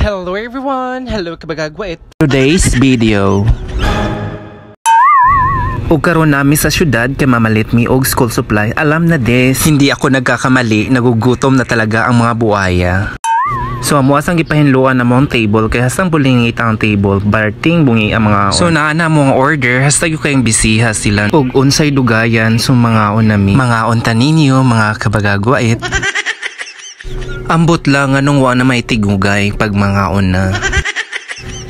Hello everyone! Hello kabagagwait! Today's video. Ug karon nami sa syudad kay mamalit mi og school supply. Alam na des, hindi ako nagkakamali, nagugutom na talaga ang mga buhaya. So amo asang gipahinluan na mong table kay hasang buling ang table barting bungi ang mga on. So naana mo ang order hasta yu kayong bisiha sila ug unsay dugayan so mga on nami. Mga on taninyo mga kabagagwait. Ambot lang anong wa na maitigugay pag mga on na.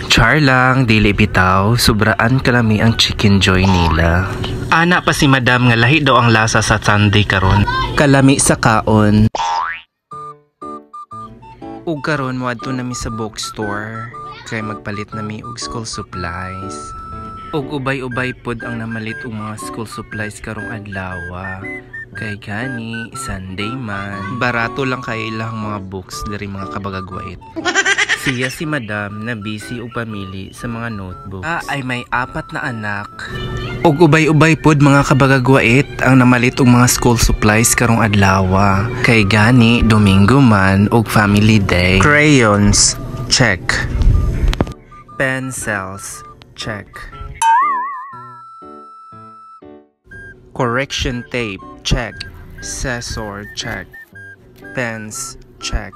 Char lang, dili bitaw, sobraan kalami ang chicken joy nila. Ana pa si madam nga lahi daw ang lasa sa Sunday karon. Kalami sa kaon. Ug karon moadto nami sa bookstore kay magpalit nami og school supplies. Ug ubay-ubay pod ang namalit og mga school supplies karong adlaw. Kay gani Sunday man, barato lang kay ilang mga books diri mga kabagagwait. Siya si madam na busy o pamili sa mga notebooks. Ay may 4 na anak. Og ubay-ubay pod mga kabagagwait ang namalit og mga school supplies karong adlaw. Kay gani Domingo man og family day. Crayons, check. Pencils, check. Correction tape, check. Scissor, check. Pens, check.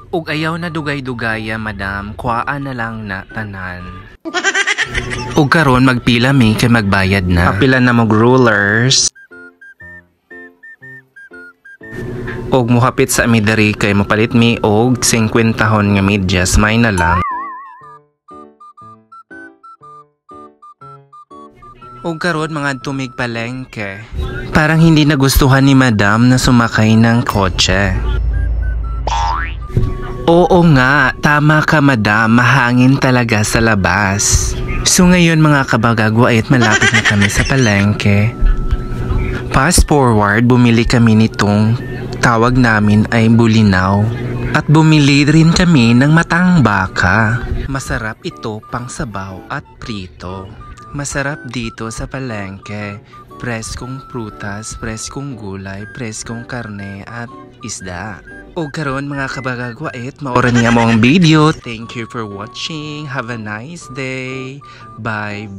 Ug ayaw na dugay-dugaya madam, kuhaan na lang na tanan. Ug karon magpila mi kay magbayad na. Kapila na mag rulers. Ug muhapit sa amidari kay mapalit mi og 50 tahon nga medyas may na lang. Ug karon mga tumig palengke. Parang hindi nagustuhan ni madam na sumakay ng kotse. Oo nga, tama ka madam, mahangin talaga sa labas. So ngayon mga kabagagwait, malapit na kami sa palengke. Fast forward, bumili kami nitong tawag namin ay bulinaw. At bumili rin kami ng matang baka. Masarap ito pang sabaw at prito. Masarap dito sa palengke. Preskong prutas, preskong gulay, preskong karne at isda. O karon mga kabagagwait, maoran niya mo ang video. Thank you for watching. Have a nice day. Bye-bye.